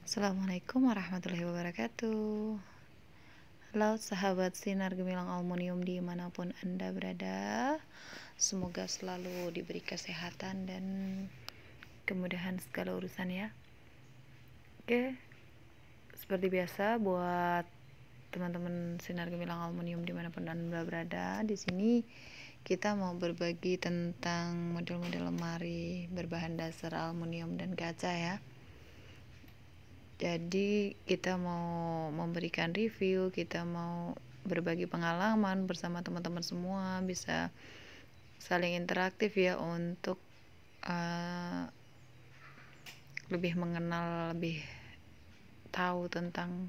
Assalamualaikum warahmatullahi wabarakatuh. Halo sahabat Sinar Gemilang Aluminium dimanapun Anda berada, semoga selalu diberi kesehatan dan kemudahan segala urusan ya. Oke, seperti biasa buat teman-teman Sinar Gemilang Aluminium dimanapun Anda berada, di sini kita mau berbagi tentang model-model lemari berbahan dasar aluminium dan kaca ya. Jadi kita mau memberikan review, kita mau berbagi pengalaman bersama teman-teman semua, bisa saling interaktif ya untuk lebih mengenal, lebih tahu tentang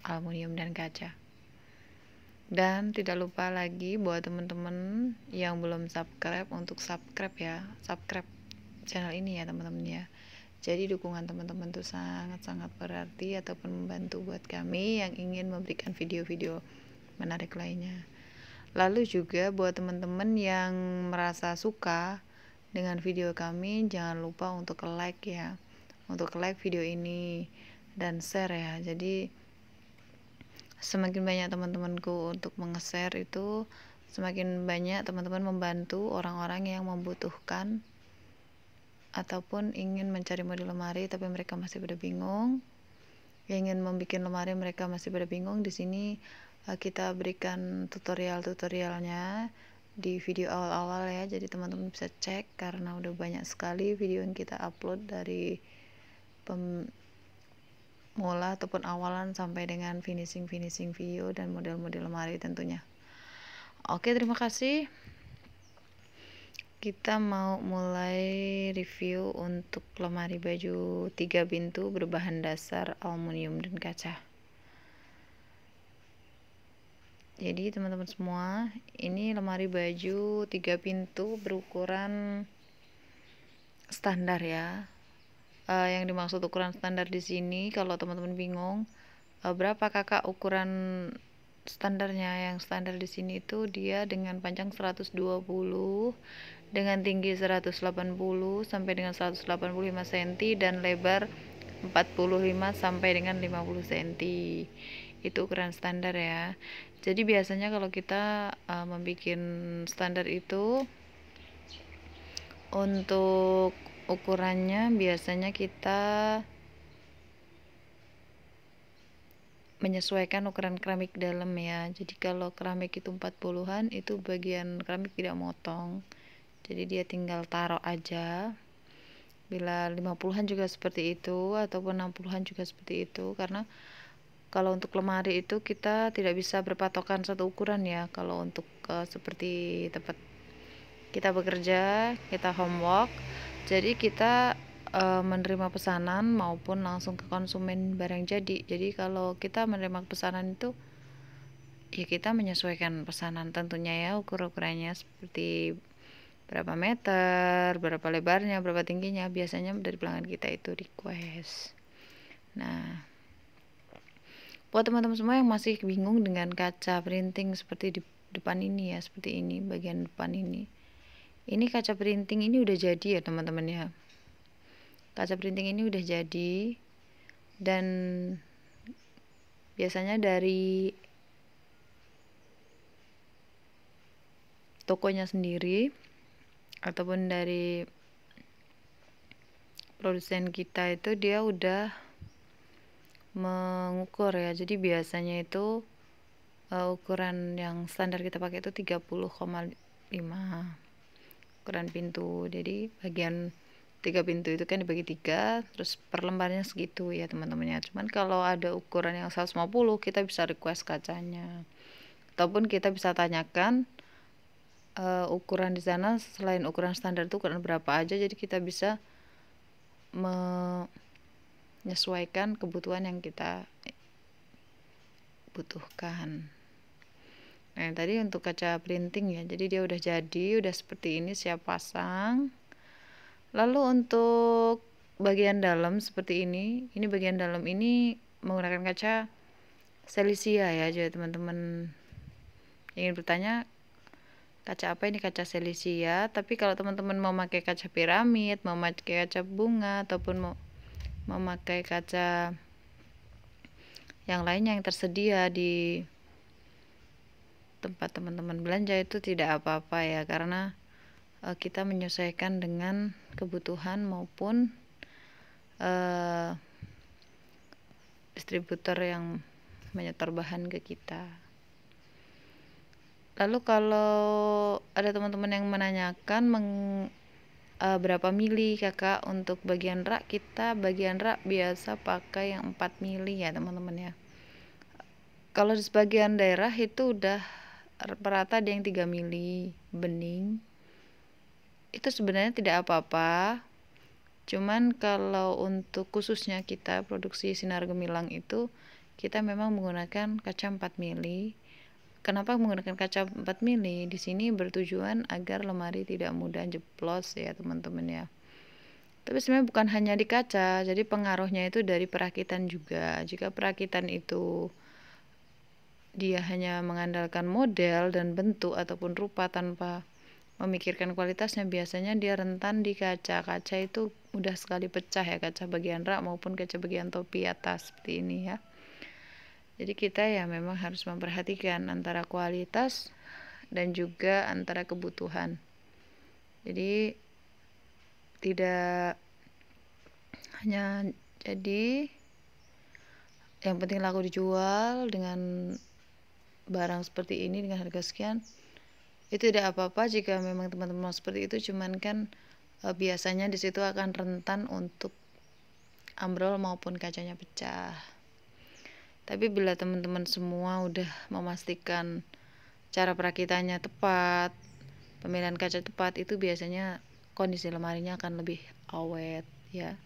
aluminium dan kaca. Dan tidak lupa lagi buat teman-teman yang belum subscribe untuk subscribe ya, subscribe channel ini ya teman-teman ya. Jadi dukungan teman-teman tuh sangat-sangat berarti ataupun membantu buat kami yang ingin memberikan video-video menarik lainnya. Lalu juga buat teman-teman yang merasa suka dengan video kami, jangan lupa untuk like ya, untuk like video ini dan share ya. Jadi semakin banyak teman-temanku untuk menge-share itu, semakin banyak teman-teman membantu orang-orang yang membutuhkan ataupun ingin mencari model lemari tapi mereka masih pada bingung, ingin membuat lemari mereka masih pada bingung. Di sini kita berikan tutorialnya di video awal-awal ya, jadi teman-teman bisa cek karena udah banyak sekali video yang kita upload dari pemula ataupun awalan sampai dengan finishing video dan model-model lemari tentunya. Oke, terima kasih. Kita mau mulai review untuk lemari baju 3 pintu berbahan dasar aluminium dan kaca. Jadi teman-teman semua, ini lemari baju 3 pintu berukuran standar ya. Yang dimaksud ukuran standar di sini, kalau teman-teman bingung berapa kakak ukuran standarnya, yang standar di sini itu dia dengan panjang 120, dengan tinggi 180 sampai dengan 185 cm dan lebar 45 sampai dengan 50 cm. Itu ukuran standar ya. Jadi biasanya kalau kita membuat standar itu untuk ukurannya biasanya kita menyesuaikan ukuran keramik dalam ya. Jadi kalau keramik itu 40-an, itu bagian keramik tidak motong, jadi dia tinggal taruh aja. Bila 50-an juga seperti itu, ataupun 60-an juga seperti itu, karena kalau untuk lemari itu kita tidak bisa berpatokan satu ukuran ya. Kalau untuk seperti tempat kita bekerja, kita homework, jadi kita menerima pesanan maupun langsung ke konsumen barang jadi. Jadi kalau kita menerima pesanan itu ya kita menyesuaikan pesanan tentunya ya, ukurannya seperti berapa meter, berapa lebarnya, berapa tingginya, biasanya dari pelanggan kita itu request. Nah, buat teman-teman semua yang masih bingung dengan kaca printing seperti di depan ini ya, seperti ini bagian depan ini kaca printing ini udah jadi ya teman-teman ya. Kaca printing ini udah jadi dan biasanya dari tokonya sendiri ataupun dari produsen kita itu dia udah mengukur ya. Jadi biasanya itu ukuran yang standar kita pakai itu 30,5 ukuran pintu. Jadi bagian 3 pintu itu kan dibagi 3, terus per lembarnya segitu ya teman-temannya. Cuman kalau ada ukuran yang 150, kita bisa request kacanya, ataupun kita bisa tanyakan ukuran di sana selain ukuran standar itu ukuran berapa aja. Jadi kita bisa menyesuaikan kebutuhan yang kita butuhkan. Nah, tadi untuk kaca printing ya, jadi dia udah jadi, udah seperti ini, siap pasang. Lalu untuk bagian dalam seperti ini bagian dalam ini menggunakan kaca Silesia ya. Jadi teman-teman ingin bertanya kaca apa ini, kaca Silesia. Tapi kalau teman-teman mau pakai kaca piramid, mau pakai kaca bunga, ataupun mau memakai kaca yang lainnya yang tersedia di tempat teman-teman belanja itu tidak apa-apa ya, karena kita menyesuaikan dengan kebutuhan maupun distributor yang menyetor bahan ke kita. Lalu kalau ada teman-teman yang menanyakan berapa mili kakak untuk bagian rak, kita bagian rak biasa pakai yang 4 mili ya teman-teman ya. Kalau di sebagian daerah itu udah rata di yang 3 mili bening. Itu sebenarnya tidak apa-apa. Cuman kalau untuk khususnya kita produksi sinar gemilang itu kita memang menggunakan kaca 4 mili. Kenapa menggunakan kaca 4 mili? Di sini bertujuan agar lemari tidak mudah jeplos ya teman-teman ya. Tapi sebenarnya bukan hanya di kaca, jadi pengaruhnya itu dari perakitan juga. Jika perakitan itu dia hanya mengandalkan model dan bentuk ataupun rupa tanpa memikirkan kualitasnya, biasanya dia rentan di kaca. Kaca itu mudah sekali pecah ya, kaca bagian rak maupun kaca bagian topi atas seperti ini ya. Jadi kita ya memang harus memperhatikan antara kualitas dan juga antara kebutuhan. Jadi tidak hanya jadi yang penting laku dijual dengan barang seperti ini dengan harga sekian, itu tidak apa-apa jika memang teman-teman seperti itu. Cuman kan biasanya di situ akan rentan untuk ambrol maupun kacanya pecah. Tapi bila teman-teman semua udah memastikan cara perakitannya tepat, pemilihan kaca tepat, itu biasanya kondisi lemarinya akan lebih awet ya.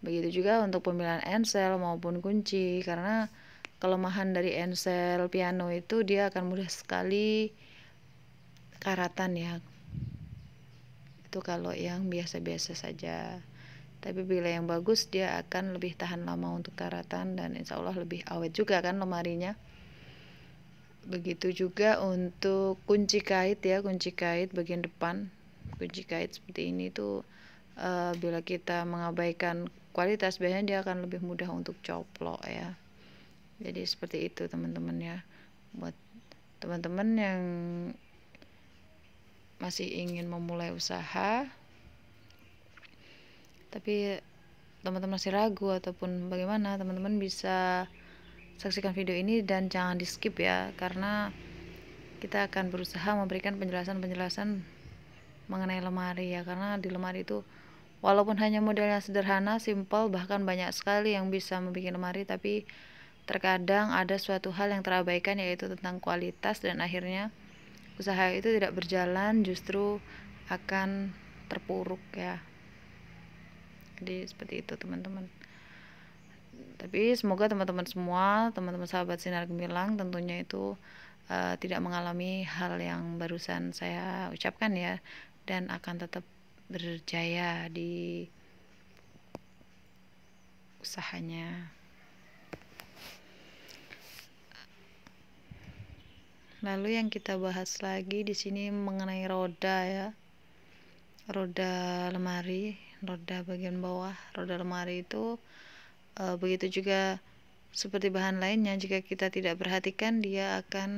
Begitu juga untuk pemilihan ensel maupun kunci, karena kelemahan dari ensel piano itu dia akan mudah sekali karatan ya. Itu kalau yang biasa-biasa saja. Tapi bila yang bagus dia akan lebih tahan lama untuk karatan dan insya Allah lebih awet juga kan lemarinya. Begitu juga untuk kunci kait ya, kunci kait bagian depan. Kunci kait seperti ini tuh bila kita mengabaikan kualitas biasanya dia akan lebih mudah untuk coplok ya. Jadi seperti itu teman-teman ya. Buat teman-teman yang masih ingin memulai usaha tapi teman-teman masih ragu ataupun bagaimana, teman-teman bisa saksikan video ini dan jangan di skip ya, karena kita akan berusaha memberikan penjelasan-penjelasan mengenai lemari ya. Karena di lemari itu walaupun hanya modelnya sederhana, simple, bahkan banyak sekali yang bisa membuat lemari, tapi terkadang ada suatu hal yang terabaikan, yaitu tentang kualitas, dan akhirnya usaha itu tidak berjalan, justru akan terpuruk ya. Jadi seperti itu teman-teman. Tapi semoga teman-teman semua, teman-teman sahabat Sinar Gemilang tentunya itu tidak mengalami hal yang barusan saya ucapkan ya, dan akan tetap berjaya di usahanya. Lalu yang kita bahas lagi di sini mengenai roda ya. Roda lemari, roda bagian bawah roda lemari itu begitu juga seperti bahan lainnya, jika kita tidak perhatikan dia akan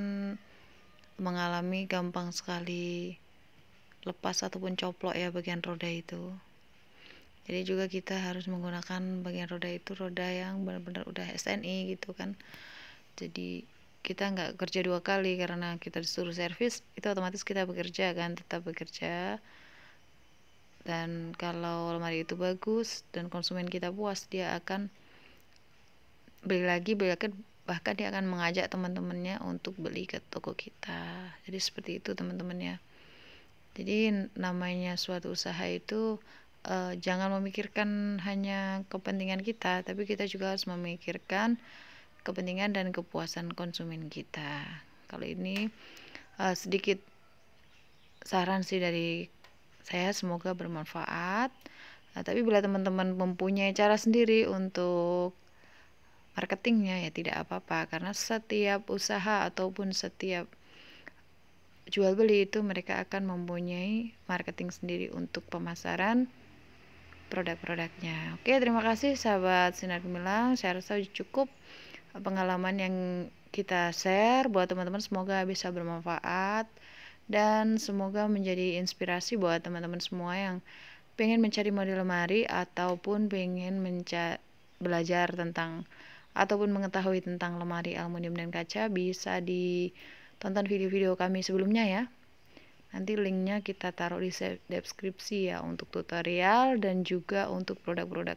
mengalami gampang sekali lepas ataupun coplok ya bagian roda itu. Jadi juga kita harus menggunakan bagian roda itu roda yang benar-benar udah SNI gitu kan. Jadi kita nggak kerja dua kali, karena kita disuruh servis itu otomatis kita bekerja kan, tetap bekerja. Dan kalau lemari itu bagus dan konsumen kita puas, dia akan beli lagi, bahkan dia akan mengajak teman-temannya untuk beli ke toko kita. Jadi seperti itu teman-teman ya. Jadi namanya suatu usaha itu jangan memikirkan hanya kepentingan kita, tapi kita juga harus memikirkan kepentingan dan kepuasan konsumen kita. Kalau ini sedikit saran sih dari saya, semoga bermanfaat. Tapi bila teman-teman mempunyai cara sendiri untuk marketingnya ya tidak apa-apa, karena setiap usaha ataupun setiap jual beli itu mereka akan mempunyai marketing sendiri untuk pemasaran produk-produknya. Oke, terima kasih sahabat Sinar Gemilang, saya rasa cukup pengalaman yang kita share buat teman-teman, semoga bisa bermanfaat dan semoga menjadi inspirasi buat teman-teman semua yang pengen mencari model lemari ataupun pengen belajar tentang ataupun mengetahui tentang lemari aluminium dan kaca. Bisa ditonton video-video kami sebelumnya ya. Nanti linknya kita taruh di deskripsi ya, untuk tutorial dan juga untuk produk-produk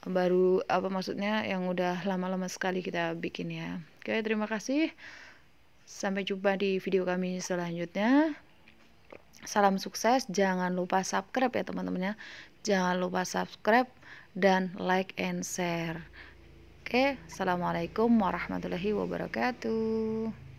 terbaru, apa maksudnya yang udah lama-lama sekali kita bikin ya. Oke, terima kasih. Sampai jumpa di video kami selanjutnya. Salam sukses, jangan lupa subscribe ya teman-teman ya. Jangan lupa subscribe dan like and share. Oke, assalamualaikum warahmatullahi wabarakatuh.